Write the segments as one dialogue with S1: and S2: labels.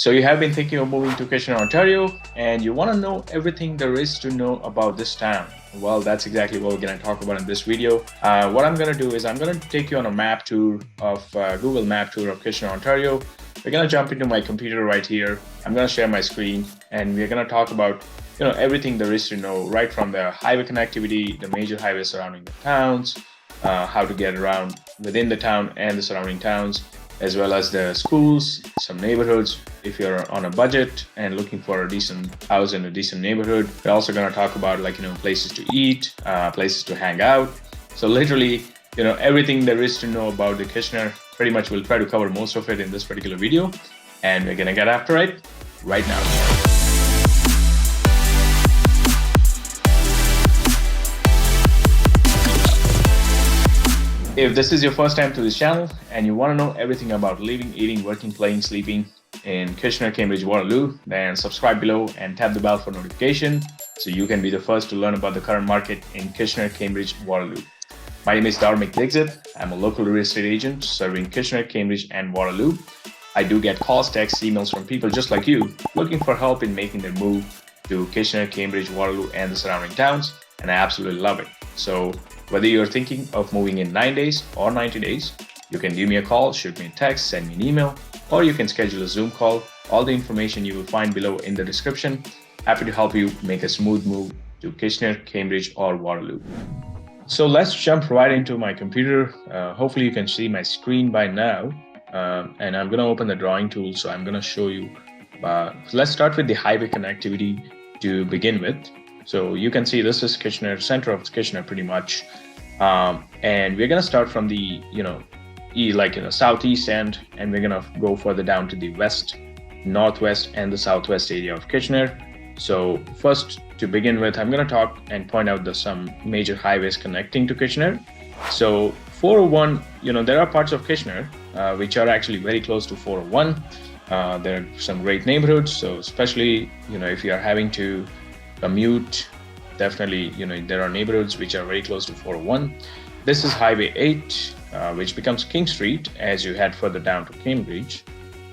S1: So you have been thinking of moving to Kitchener, Ontario, and you want to know everything there is to know about this town. Well, that's exactly what we're going to talk about in this video. What I'm going to do is I'm going to take you on a map tour of Google Map tour of Kitchener, Ontario. We're going to jump into my computer right here. I'm going to share my screen, and we're going to talk about everything there is to know, right from the highway connectivity, the major highways surrounding the towns, how to get around within the town and the surrounding towns, as well as the schools, some neighborhoods. If you're on a budget and looking for a decent house in a decent neighborhood, we're also going to talk about places to eat, places to hang out. So literally, everything there is to know about the Kitchener. Pretty much we'll try to cover most of it in this particular video, and we're going to get after it right now. If this is your first time to this channel and you want to know everything about living, eating, working, playing, sleeping in Kitchener, Cambridge, Waterloo, then subscribe below and tap the bell for notification so you can be the first to learn about the current market in Kitchener, Cambridge, Waterloo. My name is Dharmik Dixit. I'm a local real estate agent serving Kitchener, Cambridge, and Waterloo. I do get calls, texts, emails from people just like you looking for help in making their move to Kitchener, Cambridge, Waterloo, and the surrounding towns, and I absolutely love it. So whether you're thinking of moving in 9 days or 90 days, you can give me a call, shoot me a text, send me an email, or you can schedule a Zoom call. All the information you will find below in the description. Happy to help you make a smooth move to Kitchener, Cambridge, or Waterloo. So let's jump right into my computer. Hopefully you can see my screen by now. And I'm going to open the drawing tool. So I'm going to show you. Let's start with the highway connectivity to begin with. So you can see this is Kitchener, center of Kitchener pretty much. And we're going to start from the, southeast end, and we're going to go further down to the west, northwest, and the southwest area of Kitchener. So first, to begin with, I'm going to talk and point out some major highways connecting to Kitchener. So 401, there are parts of Kitchener which are actually very close to 401. There are some great neighborhoods. So especially, if you are having to commute, definitely, there are neighborhoods which are very close to 401. This is Highway 8, which becomes King Street as you head further down to Cambridge.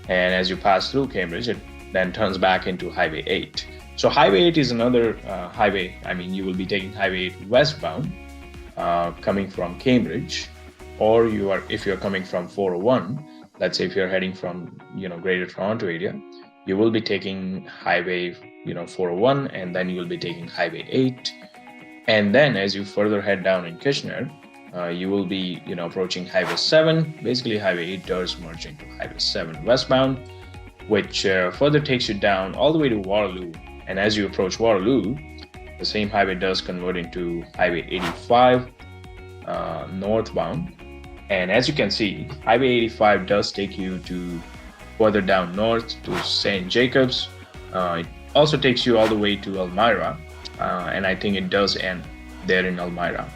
S1: And as you pass through Cambridge, it then turns back into Highway 8. So Highway 8 is another highway. You will be taking Highway 8 westbound, coming from Cambridge, or if you're coming from 401, let's say if you're heading from, Greater Toronto area, you will be taking Highway 401, and then you will be taking Highway 8. And then as you further head down in Kitchener, you will be approaching Highway 7. Basically Highway 8 does merge into Highway 7 westbound, which further takes you down all the way to Waterloo. And as you approach Waterloo, the same highway does convert into Highway 85 northbound. And as you can see, Highway 85 does take you to further down north to St. Jacobs. It also takes you all the way to Elmira, and I think it does end there in Elmira.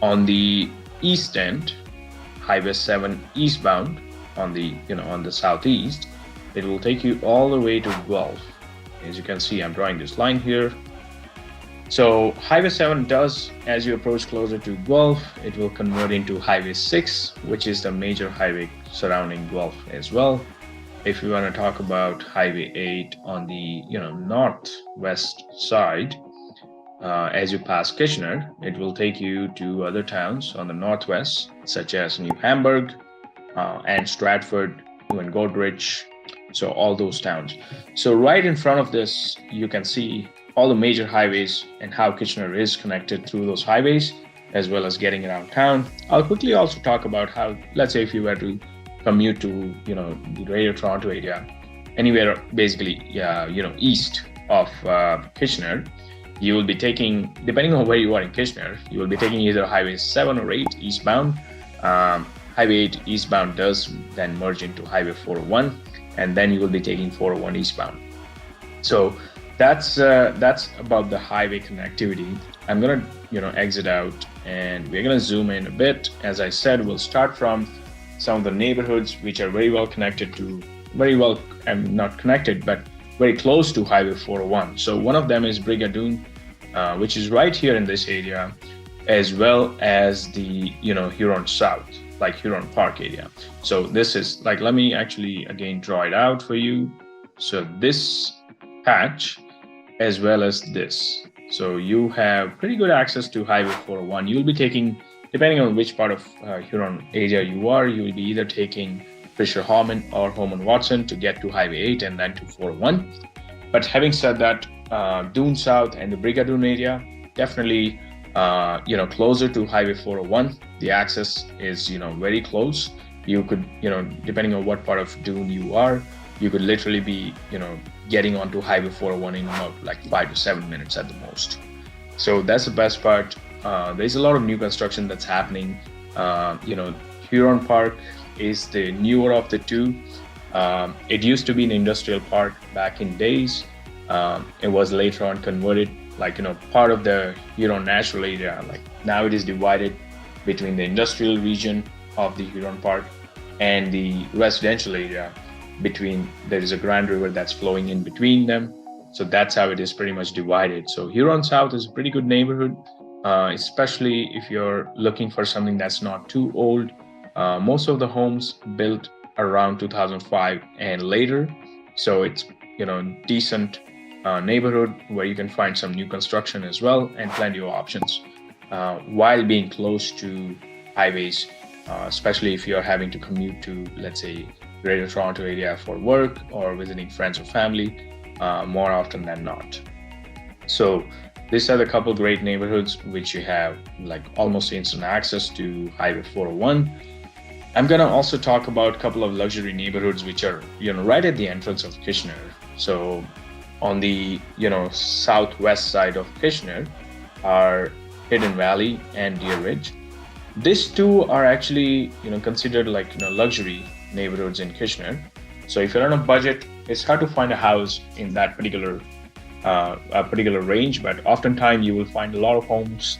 S1: On the east end, Highway 7 eastbound on the southeast, it will take you all the way to Guelph. As you can see, I'm drawing this line here. So Highway 7 does, as you approach closer to Guelph, it will convert into Highway 6, which is the major highway surrounding Guelph as well. If you want to talk about Highway 8 on the northwest side, as you pass Kitchener, it will take you to other towns on the northwest, such as New Hamburg and Stratford, even Goderich. So all those towns. So right in front of this, you can see all the major highways and how Kitchener is connected through those highways, as well as getting around town. I'll quickly also talk about how, let's say if you were to commute to, the Greater Toronto area, anywhere basically, east of Kitchener, you will be taking, depending on where you are in Kitchener, you will be taking either Highway 7 or 8 eastbound. Highway 8 eastbound does then merge into Highway 401, and then you will be taking 401 eastbound. So that's about the highway connectivity. I'm gonna exit out, and we're gonna zoom in a bit. As I said, we'll start from some of the neighborhoods which are very well connected to, not connected, but very close to Highway 401. So one of them is Brigadoon, which is right here in this area, as well as the Huron South, like Huron Park area. So this is like, let me actually again draw it out for you. So this patch as well as this. So you have pretty good access to Highway 401. You'll be taking, depending on which part of Huron area you are, you will be either taking Fisher Harmon or Holman Watson to get to Highway 8 and then to 401. But having said that, Dune South and the Brigadoon area, definitely closer to Highway 401. The access is very close. You could depending on what part of Dune you are, you could literally be getting onto Highway 401 in about like 5 to 7 minutes at the most. So that's the best part. There's a lot of new construction that's happening. Huron Park is the newer of the two. It used to be an industrial park back in days. It was later on converted, part of the Huron natural area. Like now it is divided between the industrial region of the Huron Park and the residential area. There is a Grand River that's flowing in between them. So that's how it is pretty much divided. So Huron South is a pretty good neighborhood, especially if you're looking for something that's not too old. Most of the homes built around 2005 and later. So it's, decent neighborhood where you can find some new construction as well and plenty of options while being close to highways, especially if you're having to commute to, let's say, Greater Toronto area for work or visiting friends or family more often than not. So these are the couple great neighborhoods which you have like almost instant access to Highway 401. I'm gonna also talk about a couple of luxury neighborhoods which are right at the entrance of Kitchener. So on the southwest side of Kitchener are Hidden Valley and Deer Ridge. These two are actually considered like luxury neighborhoods in Kitchener. So if you're on a budget, it's hard to find a house in that particular range, but oftentimes you will find a lot of homes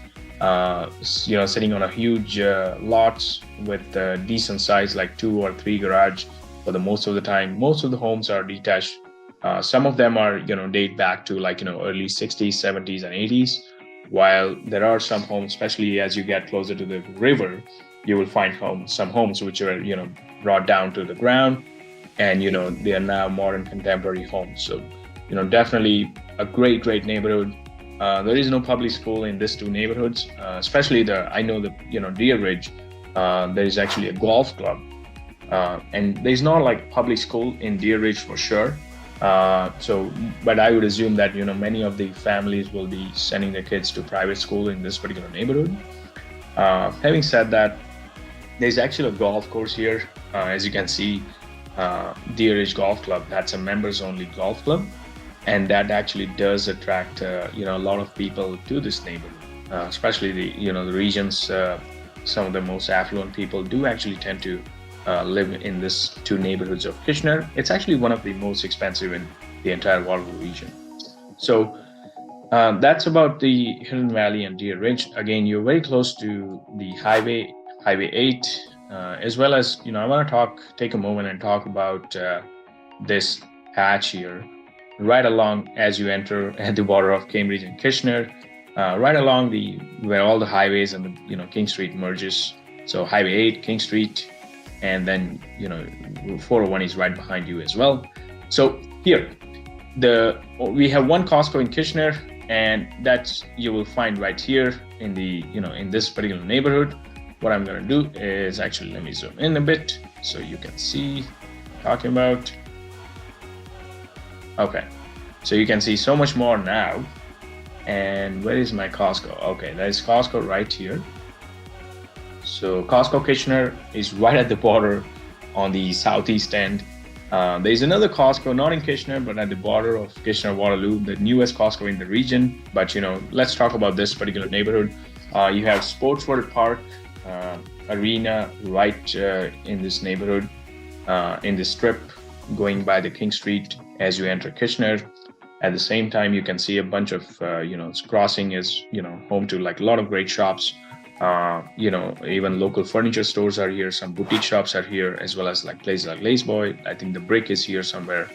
S1: sitting on a huge lots with decent size, like 2 or 3 garage for the most of the time. Most of the homes are detached. Some of them are date back to early 60s, 70s and 80s, while there are some homes, especially as you get closer to the river, you will find some homes which are brought down to the ground, and they are now modern contemporary homes. So definitely a great neighborhood. There is no public school in these two neighborhoods, especially Deer Ridge. There is actually a golf club, and there's not like public school in Deer Ridge for sure. But I would assume that many of the families will be sending their kids to private school in this particular neighborhood. Having said that, there's actually a golf course here. As you can see, Deer Ridge Golf Club, that's a members only golf club, and that actually does attract a lot of people to this neighborhood, especially the regions. Some of the most affluent people do actually tend to live in this two neighborhoods of Kitchener. It's actually one of the most expensive in the entire Waterloo region. So that's about the Hidden Valley and Deer Ridge. Again, you're very close to the Highway 8, as well as I want to take a moment and talk about this patch here, right along as you enter at the border of Cambridge and Kitchener, right along where all the highways and the King Street merges. So Highway 8, King Street, and then 401 is right behind you as well. So here, we have one Costco in Kitchener, and that's you will find right here in the in this particular neighborhood. What I'm going to do is actually, let me zoom in a bit so you can see what I'm talking about. Okay, so you can see so much more now. And where is my Costco? Okay, there's Costco right here. So Costco Kitchener is right at the border on the southeast end. There's another Costco, not in Kitchener, but at the border of Kitchener-Waterloo, the newest Costco in the region. But let's talk about this particular neighborhood. You have Sports World Park Arena right in this neighborhood, in this strip going by the King Street as you enter Kitchener. At the same time, you can see a bunch of crossing is home to like a lot of great shops. Even local furniture stores are here. Some boutique shops are here, as well as like places like Lace Boy. I think the Brick is here somewhere,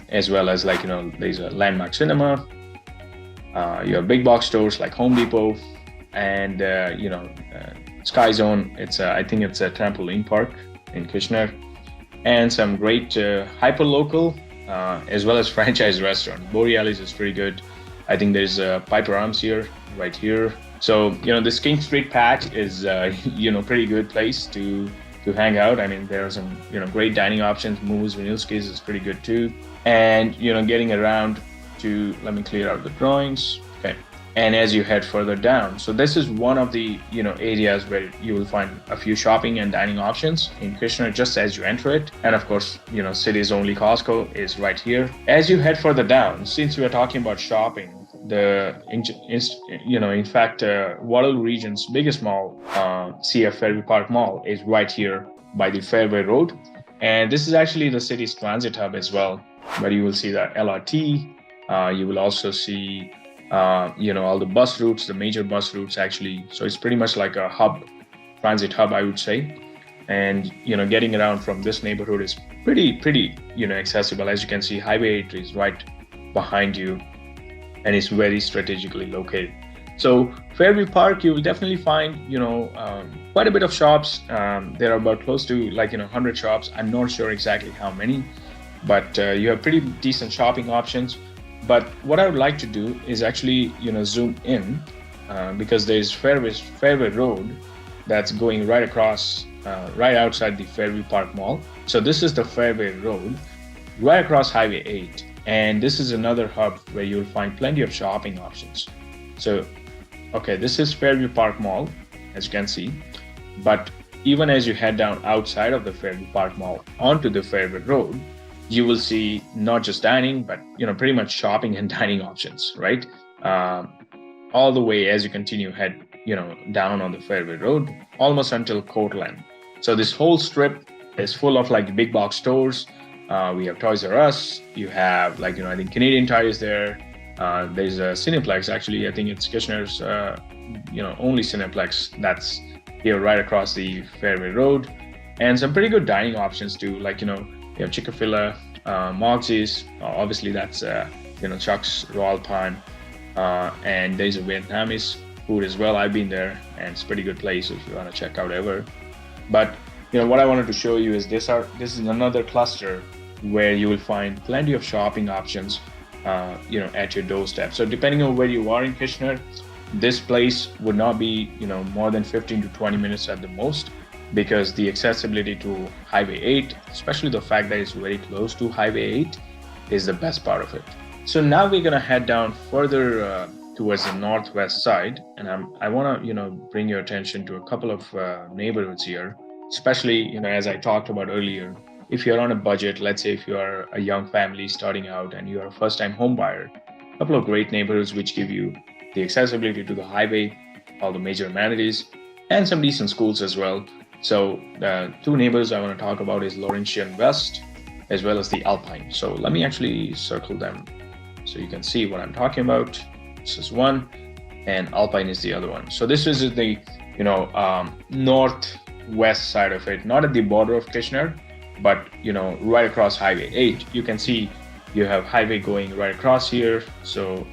S1: as well as there's a Landmark Cinema. You have big box stores like Home Depot, and Sky Zone. I think it's a trampoline park in Kitchener, and some great hyper local as well as franchise restaurant. Borealis is pretty good. I think there's Piper Arms here, right here. So this King Street patch is pretty good place to hang out. I mean, there are some great dining options. Moose Vinilski's is pretty good too. And getting around to, let me clear out the drawings. Okay. And as you head further down, so this is one of the areas where you will find a few shopping and dining options in Kitchener just as you enter it. And of course, city's only Costco is right here. As you head further down, since we are talking about shopping, in fact, Waterloo region's biggest mall, CF Fairview Park Mall, is right here by the Fairway Road. And this is actually the city's transit hub as well, where you will see the LRT. You will also see all the bus routes, the major bus routes actually. So it's pretty much like a transit hub, I would say. And getting around from this neighborhood is pretty accessible. As you can see, Highway 8 is right behind you, and it's very strategically located. So Fairview Park, you will definitely find quite a bit of shops. There are about close to 100 shops. I'm not sure exactly how many, but you have pretty decent shopping options. But what I would like to do is actually zoom in because there's Fairway Road that's going right across, right outside the Fairview Park Mall. So this is the Fairway Road right across Highway 8. And this is another hub where you'll find plenty of shopping options. So, okay, this is Fairview Park Mall, as you can see. But even as you head down outside of the Fairview Park Mall onto the Fairway Road, you will see not just dining, but pretty much shopping and dining options, right? All the way as you continue head down on the Fairway Road, almost until Courtland. So this whole strip is full of big box stores. We have Toys R Us. You have I think Canadian Tire is there. There's a Cineplex. Actually, I think it's Kitchener's only Cineplex that's here right across the Fairway Road, and some pretty good dining options too. You have Chick-fil-A, Moxie's. Obviously, that's Chuck's Royal Pan, and there's a Vietnamese food as well. I've been there, and it's a pretty good place if you want to check out ever. But what I wanted to show you is this is another cluster where you will find plenty of shopping options, at your doorstep. So depending on where you are in Kitchener, this place would not be, more than 15 to 20 minutes at the most, because the accessibility to Highway 8, especially the fact that it's very close to Highway 8, is the best part of it. So now we're gonna head down further towards the northwest side, and I want to, bring your attention to a couple of neighborhoods here, especially, as I talked about earlier. If you're on a budget, let's say if you are a young family starting out and you are a first-time home buyer, a couple of great neighborhoods which give you the accessibility to the highway, all the major amenities, and some decent schools as well. So the two neighbors I want to talk about is Laurentian West as well as the Alpine. So let me actually circle them so you can see what I'm talking about. This is one, and Alpine is the other one. So this is the northwest side of it, not at the border of Kitchener, but right across Highway 8. You can see you have highway going right across here. So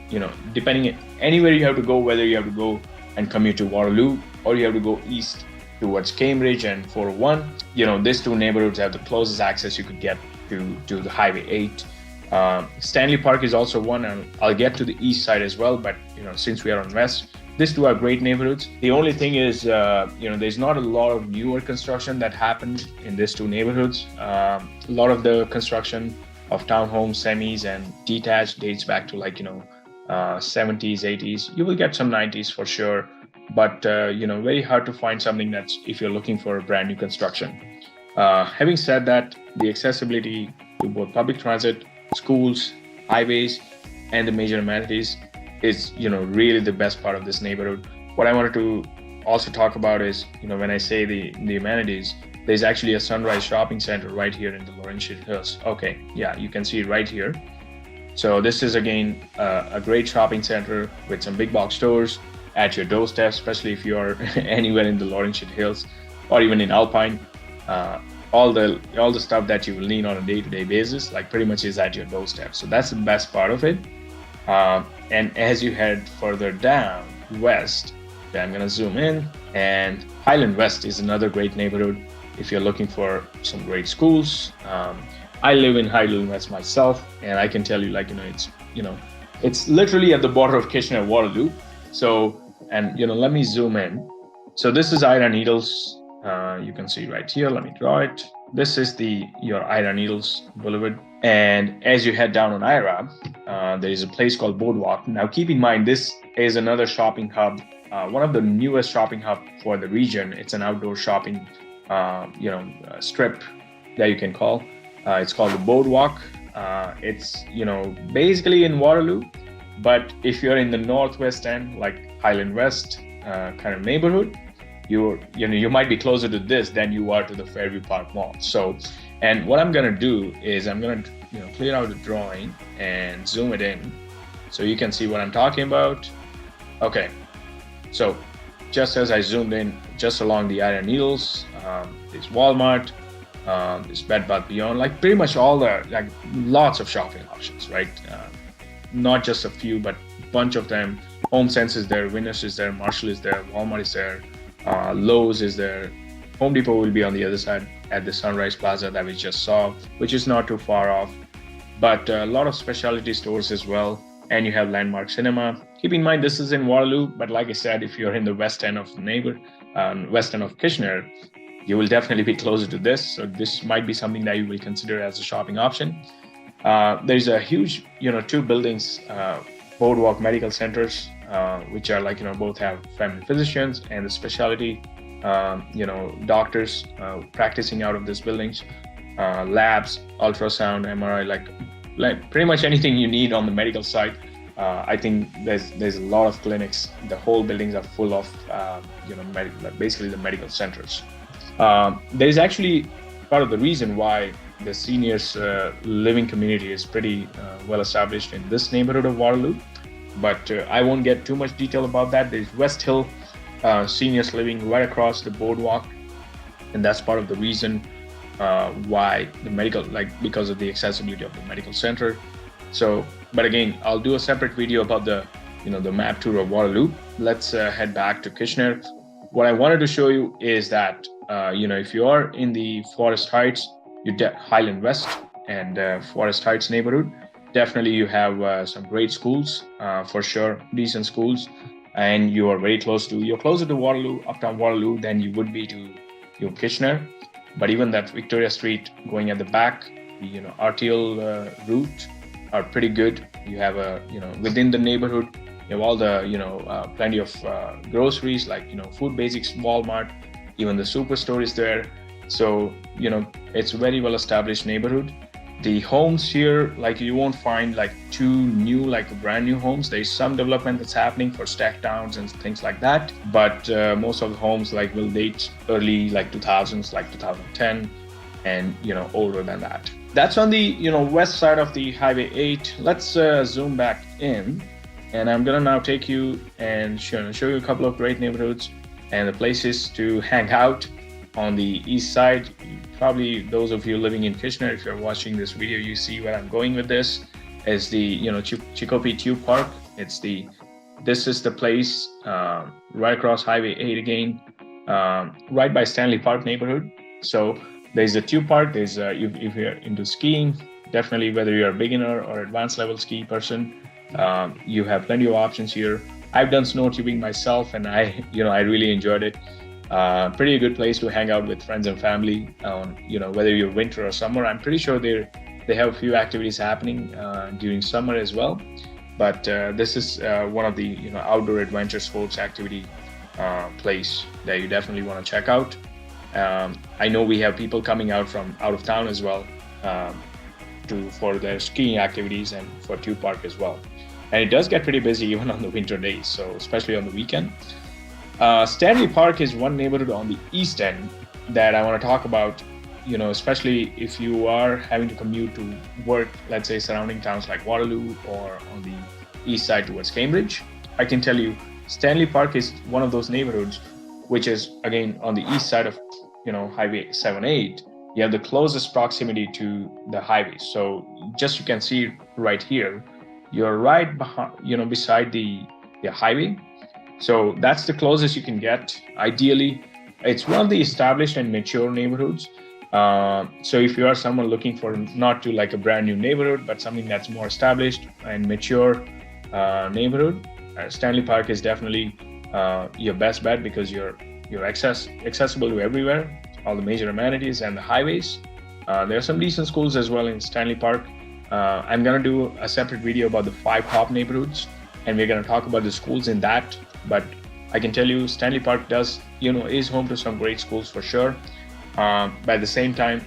S1: depending anywhere you have to go, whether you have to go and commute to Waterloo or you have to go east towards Cambridge and 401, these two neighborhoods have the closest access you could get to the Highway 8. Stanley Park is also one, and I'll get to the east side as well, but since we are on west, these two are great neighborhoods. The only thing is there's not a lot of newer construction that happened in these two neighborhoods. A lot of the construction of townhomes, semis, and detached dates back to 70s, 80s. You will get some 90s for sure, but very hard to find something that's if you're looking for a brand new construction. Having said that, the accessibility to both public transit, schools, highways, and the major amenities is really the best part of this neighborhood. What I wanted to also talk about is when I say the amenities, there's actually a Sunrise shopping center right here in the Laurentian Hills. Okay, yeah, you can see it right here. So this is again a great shopping center with some big box stores at your doorstep, especially if you are anywhere in the Laurentian Hills or even in Alpine. All the stuff that you will need on a day-to-day basis, pretty much is at your doorstep. So that's the best part of it. And as you head further down west, I'm gonna zoom in, and Highland West is another great neighborhood if you're looking for some great schools. I live in Highland West myself, and I can tell you, it's literally at the border of Kitchener Waterloo. So, and let me zoom in. So this is Ira Needles. You can see right here. Let me draw it. This is the your Ira Needles Boulevard, and as you head down on Ira, there is a place called Boardwalk. Now, keep in mind, this is another shopping hub, one of the newest shopping hub for the region. It's an outdoor shopping, strip that you can call. It's called the Boardwalk. It's basically in Waterloo, but if you're in the northwest end, like Highland West kind of neighborhood, you might be closer to this than you are to the Fairview Park Mall. So, and what I'm gonna do is I'm gonna clear out the drawing and zoom it in, so you can see what I'm talking about. Okay, so just as I zoomed in, just along the Iron Needles, there's Walmart, there's Bed Bath Beyond, like pretty much all the lots of shopping options, right? Not just a few, but a bunch of them. Home Sense is there, Winners is there, Marshall is there, Walmart is there, Lowe's is there. Home Depot will be on the other side at the Sunrise Plaza that we just saw, which is not too far off. But a lot of specialty stores as well. And you have Landmark Cinema. Keep in mind, this is in Waterloo, but like I said, if you're in the west end of west end of Kitchener, you will definitely be closer to this. So this might be something that you will consider as a shopping option. There's a huge, two buildings, Boardwalk Medical Centers, which are both have family physicians and the specialty, doctors practicing out of these buildings, labs, ultrasound, MRI, like pretty much anything you need on the medical side. I think there's a lot of clinics. The whole buildings are full of, basically the medical centers. There's actually part of the reason why the seniors living community is pretty well established in this neighborhood of Waterloo, but I won't get too much detail about that. There's West Hill seniors living right across the boardwalk, and that's part of the reason why the medical, because of the accessibility of the medical center. So, but again, I'll do a separate video about the map tour of Waterloo. Let's head back to Kitchener. What I wanted to show you is that if you are in the Forest Heights, Highland West and Forest Heights neighborhood, definitely you have some great schools, for sure, decent schools, and you're closer to Waterloo, uptown Waterloo, than you would be to Kitchener. But even that Victoria Street going at the back, the RTL route are pretty good. You have within the neighborhood, you have all the plenty of groceries, like food basics, Walmart, even the superstore is there. So it's a very well established neighborhood. The homes here, you won't find too new, brand new homes. There's some development that's happening for stack towns and things like that, but most of the homes will date early 2000s, 2010, and older than that. That's on the west side of the Highway 8. Let's zoom back in, and I'm gonna now take you and show you a couple of great neighborhoods and the places to hang out on the east side. Probably those of you living in Kitchener, if you're watching this video, you see where I'm going with this. Is the Chicopee Tube Park. This is the place right across Highway 8 again, right by Stanley Park neighborhood. So there's a tube park. There's if you're into skiing, definitely, whether you're a beginner or advanced level ski person, you have plenty of options here. I've done snow tubing myself, and I really enjoyed it. Pretty good place to hang out with friends and family on, whether you're winter or summer. I'm pretty sure they have a few activities happening during summer as well. But this is one of the outdoor adventure sports activity place that you definitely want to check out. I know we have people coming out from out of town as well for their skiing activities and for Tube Park as well. And it does get pretty busy even on the winter days, so especially on the weekend. Stanley Park is one neighborhood on the east end that I want to talk about, especially if you are having to commute to work, let's say surrounding towns like Waterloo or on the east side towards Cambridge. I can tell you Stanley Park is one of those neighborhoods which is, again, on the east side of Highway 78. You have the closest proximity to the highway. So just you can see right here, you're right behind, beside the highway. So that's the closest you can get. Ideally, it's one of the established and mature neighborhoods. So if you are someone looking for not to like a brand new neighborhood, but something that's more established and mature neighborhood, Stanley Park is definitely your best bet because you're accessible to everywhere, all the major amenities and the highways. There are some decent schools as well in Stanley Park. I'm gonna do a separate video about the 5 top neighborhoods, and we're gonna talk about the schools in that. But I can tell you, Stanley Park is home to some great schools for sure. But at the same time,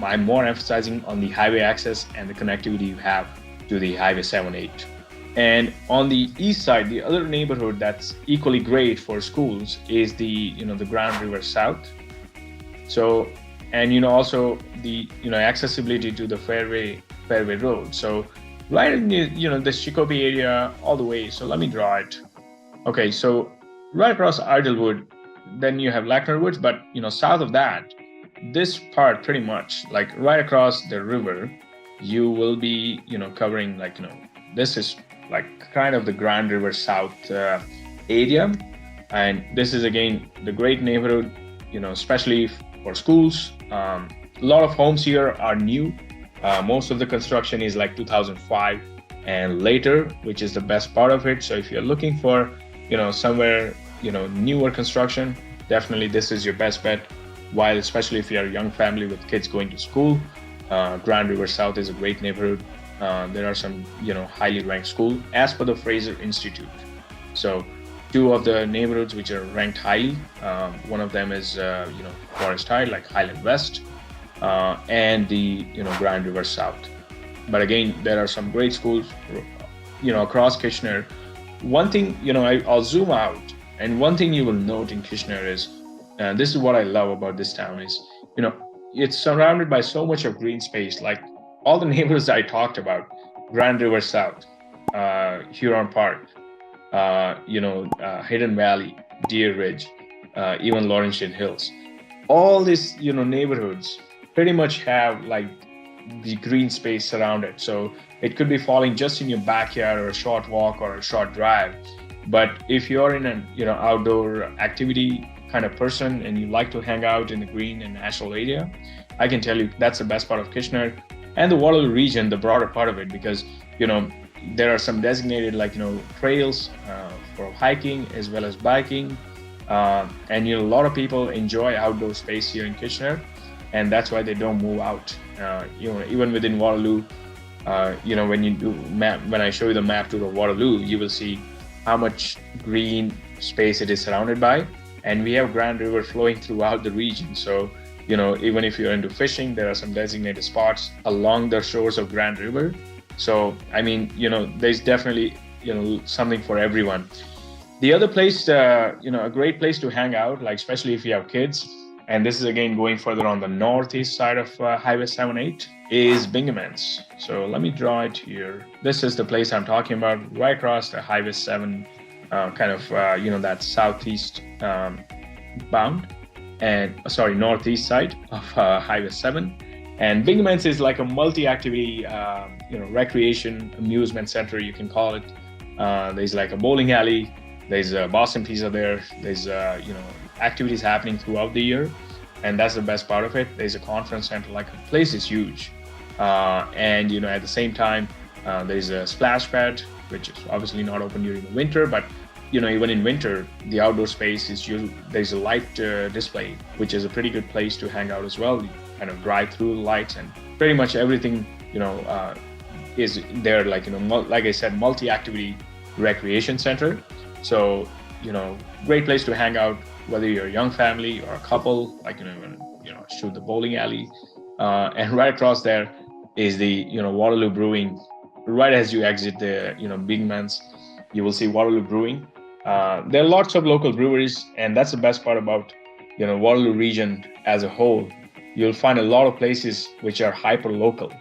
S1: I'm more emphasizing on the highway access and the connectivity you have to the Highway 78. And on the east side, the other neighborhood that's equally great for schools is the Grand River South. So, and also the accessibility to the Fairway Road. So, right in the Shikopi area all the way. So let me draw it. Okay, so right across Idlewood, then you have Lackner Woods, but south of that, this part pretty much like right across the river, you will be covering this is like kind of the Grand River South area, and this is again the great neighborhood, especially for schools. A lot of homes here are new. Most of the construction is like 2005 and later, which is the best part of it. So if you're looking for somewhere newer construction, definitely this is your best bet. While especially if you're a young family with kids going to school, Grand River South is a great neighborhood. There are some highly ranked schools as per the Fraser Institute. So 2 of the neighborhoods which are ranked highly, one of them is Forest High, like Highland West, and the Grand River South. But again, there are some great schools across Kitchener. One thing I'll zoom out, and one thing you will note in Kitchener is, this is what I love about this town is, it's surrounded by so much of green space. Like all the neighborhoods I talked about, Grand River South, Huron Park, Hidden Valley, Deer Ridge, even Laurentian Hills. All these, neighborhoods pretty much have like the green space surrounded. So it could be falling just in your backyard or a short walk or a short drive. But if you're in an, outdoor activity kind of person and you like to hang out in the green and natural area, I can tell you that's the best part of Kitchener and the Waterloo region, the broader part of it, because there are some designated trails for hiking as well as biking, and a lot of people enjoy outdoor space here in Kitchener, and that's why they don't move out. Even within Waterloo, when I show you the map to the Waterloo, you will see how much green space it is surrounded by. And we have Grand River flowing throughout the region. So, even if you're into fishing, there are some designated spots along the shores of Grand River. So, I mean, there's definitely, something for everyone. The other place, a great place to hang out, like especially if you have kids, and this is again going further on the northeast side of Highway 78, is Binghamans. So let me draw it here. This is the place I'm talking about, right across the Highway 7, that southeast bound, and northeast side of Highway 7. And Binghamans is like a multi-activity, recreation amusement center, you can call it. There's like a bowling alley. There's a Boston Pizza there. There's activities happening throughout the year, and that's the best part of it. There's a conference center. Like the place is huge, and at the same time, there's a splash pad, which is obviously not open during the winter, but even in winter, the outdoor space is there's a light display, which is a pretty good place to hang out as well. You kind of drive through the lights, and pretty much everything is there. Like like I said, multi-activity recreation center. So great place to hang out, whether you're a young family or a couple. Shoot the bowling alley, and right across there is the Waterloo Brewing. Right as you exit the Binghamans, you will see Waterloo Brewing. There are lots of local breweries, and that's the best part about Waterloo region as a whole. You'll find a lot of places which are hyper local,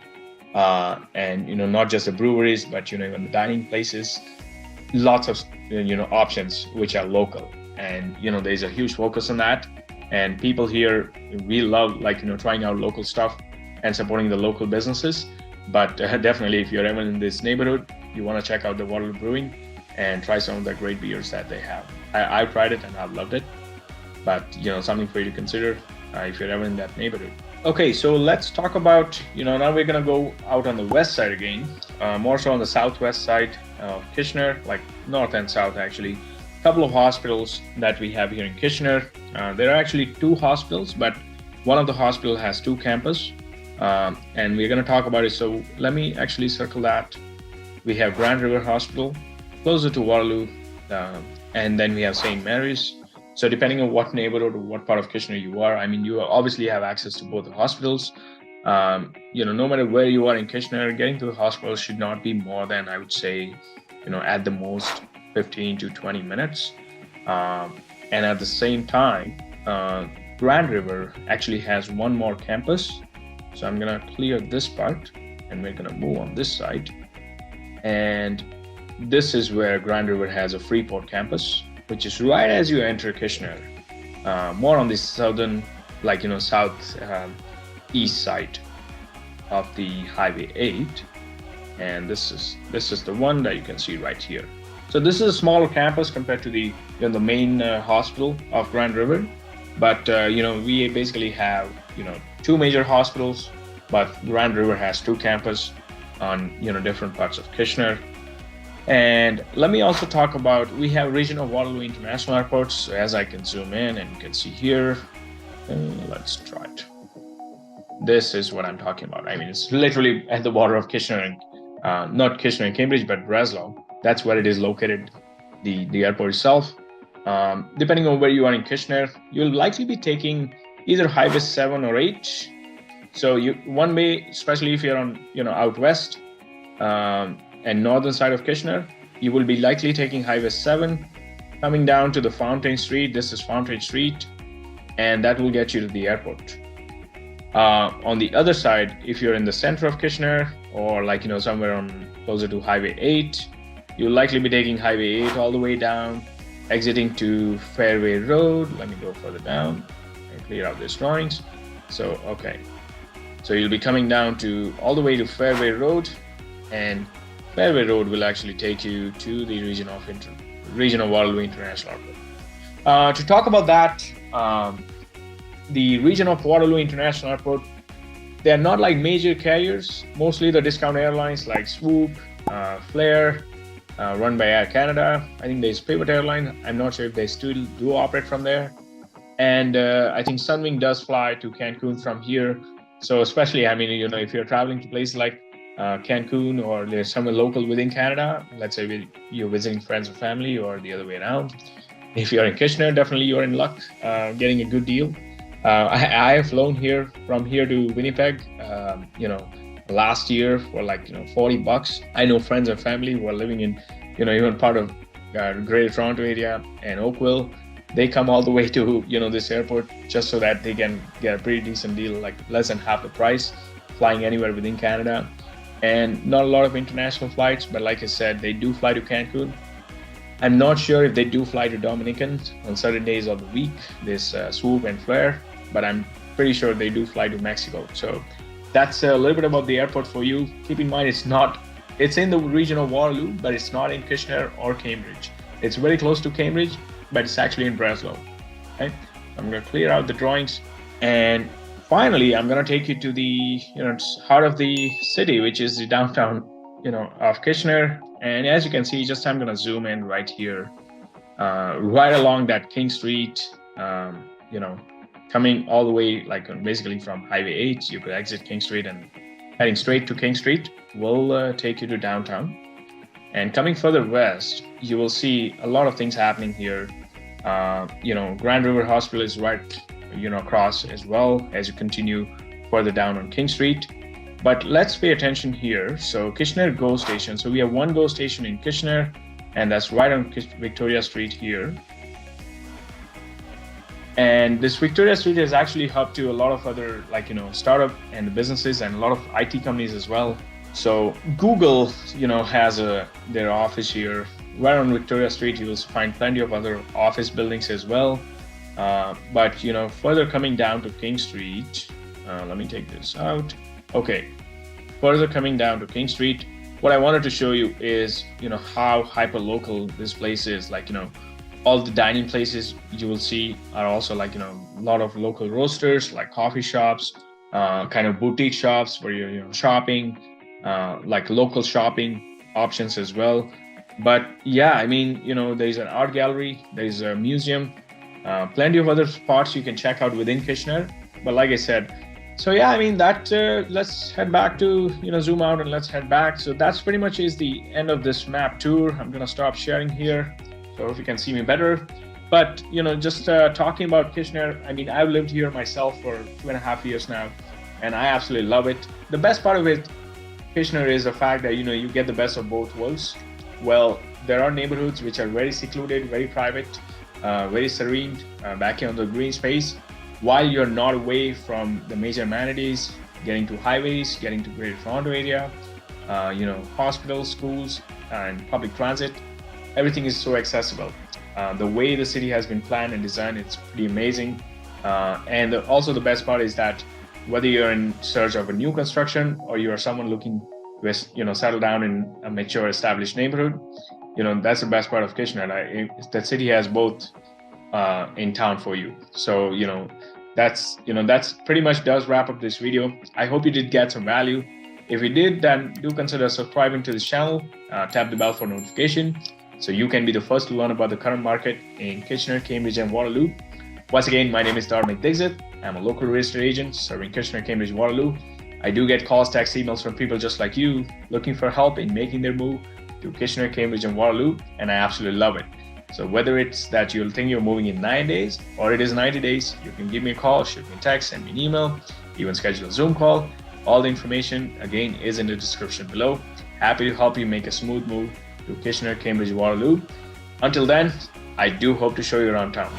S1: and not just the breweries, but even the dining places. Lots of options which are local, and there's a huge focus on that. And people here really love trying out local stuff and supporting the local businesses. But definitely, if you're ever in this neighborhood, you want to check out the Waterloo Brewing and try some of the great beers that they have. I've tried it and I've loved it. But something for you to consider if you're ever in that neighborhood. Okay, so let's talk about, now we're gonna go out on the west side again, more so on the southwest side of Kitchener, like north and south actually. A couple of hospitals that we have here in Kitchener. There are actually two hospitals, but one of the hospital has two campus, and we're gonna talk about it. So let me actually circle that. We have Grand River Hospital, closer to Waterloo, uh, and then we have St. Mary's. So depending on what neighborhood or what part of Kitchener you are, I mean, you obviously have access to both the hospitals. No matter where you are in Kitchener, getting to the hospital should not be more than, I would say, at the most 15 to 20 minutes. And at the same time, Grand River actually has one more campus. So I'm gonna clear this part and we're gonna move on this side. And this is where Grand River has a Freeport campus, which is right as you enter Kitchener, more on the southern, south east side of the Highway 8. And this is the one that you can see right here. So this is a smaller campus compared to the main hospital of Grand River. But we basically have two major hospitals, but Grand River has two campuses on different parts of Kitchener. And let me also talk about, we have regional Waterloo International Airports. So as I can zoom in and you can see here, let's try it. This is what I'm talking about. I mean, it's literally at the border of Kitchener and not Kitchener and Cambridge, but Breslau. That's where it is located, the airport itself. Depending on where you are in Kitchener, you'll likely be taking either Highway 7 or 8. So one way, especially if you're on, out west, and northern side of Kitchener, you will be likely taking Highway 7, coming down to the Fountain Street. This is Fountain Street, and that will get you to the airport. On the other side, if you're in the center of Kitchener or somewhere on closer to Highway 8, you'll likely be taking Highway 8 all the way down, exiting to Fairway Road. Let me go further down and clear out these drawings. So, okay. So you'll be coming down to all the way to Fairway Road, and Fairway Road will actually take you to the region of Waterloo International Airport. To talk about that, the region of Waterloo International Airport, they are not like major carriers. Mostly the discount airlines like Swoop, Flair, run by Air Canada. I think there's Pivot Airline. I'm not sure if they still do operate from there. And I think Sunwing does fly to Cancun from here. So especially, I mean, if you're traveling to places like Cancun, or there's somewhere local within Canada, let's say you're visiting friends or family, or the other way around. If you're in Kitchener, definitely you're in luck getting a good deal. I have flown from here to Winnipeg, last year for $40. I know friends and family who are living in, even part of Greater Toronto area and Oakville. They come all the way to, this airport just so that they can get a pretty decent deal, like less than half the price, flying anywhere within Canada. And not a lot of international flights, but like I said, they do fly to Cancun. I'm not sure if they do fly to Dominican on certain days of the week, this Swoop and Flair, but I'm pretty sure they do fly to Mexico. So that's a little bit about the airport for you. Keep in mind, it's in the region of Waterloo, but it's not in Kitchener or Cambridge. It's very close to Cambridge, but it's actually in Breslau. Okay, I'm going to clear out the drawings, and finally, I'm going to take you to the heart of the city, which is the downtown of Kitchener. And as you can see, I'm going to zoom in right here, right along that King Street, coming all the way, basically from Highway 8, you could exit King Street, and heading straight to King Street will take you to downtown. And coming further west, you will see a lot of things happening here. Grand River Hospital is right, across as well as you continue further down on King Street. But let's pay attention here. So Kitchener GO Station. So we have one GO station in Kitchener, and that's right on Victoria Street here. And this Victoria Street is actually hub to a lot of other startup and businesses and a lot of IT companies as well. So Google, has their office here. Right on Victoria Street, you will find plenty of other office buildings as well. But further coming down to King Street, let me take this out. Okay, further coming down to King Street, what I wanted to show you is how hyper local this place is. All the dining places you will see are also a lot of local roasters, like coffee shops, kind of boutique shops where you're shopping, like local shopping options as well. But yeah, I mean, there's an art gallery, there's a museum, plenty of other spots you can check out within Kitchener. But like I said, so yeah, I mean that. Let's head back to zoom out and let's head back. So that's pretty much is the end of this map tour. I'm gonna stop sharing here, so if you can see me better. But just talking about Kitchener, I mean I've lived here myself for 2.5 years now, and I absolutely love it. The best part of it, Kitchener, is the fact that you get the best of both worlds. Well, there are neighborhoods which are very secluded, very private, very serene, back here on the green space, while you're not away from the major amenities, getting to highways, getting to Greater Toronto area, hospitals, schools, and public transit. Everything is so accessible. The way the city has been planned and designed, it's pretty amazing. And also the best part is that whether you're in search of a new construction or you are someone looking to settle down in a mature, established neighborhood, that's the best part of Kitchener. The city has both in town for you. So that's pretty much does wrap up this video. I hope you did get some value. If you did, then do consider subscribing to this channel. Tap the bell for notification so you can be the first to learn about the current market in Kitchener, Cambridge, and Waterloo. Once again, my name is Dharmeek Dixit. I'm a local real estate agent serving Kitchener, Cambridge, Waterloo. I do get calls, texts, emails from people just like you looking for help in making their move to Kitchener, Cambridge, and Waterloo, and I absolutely love it. So whether it's that you'll think you're moving in 9 days or it is 90 days, you can give me a call, shoot me a text, send me an email, even schedule a Zoom call. All the information, again, is in the description below. Happy to help you make a smooth move to Kitchener, Cambridge, Waterloo. Until then, I do hope to show you around town.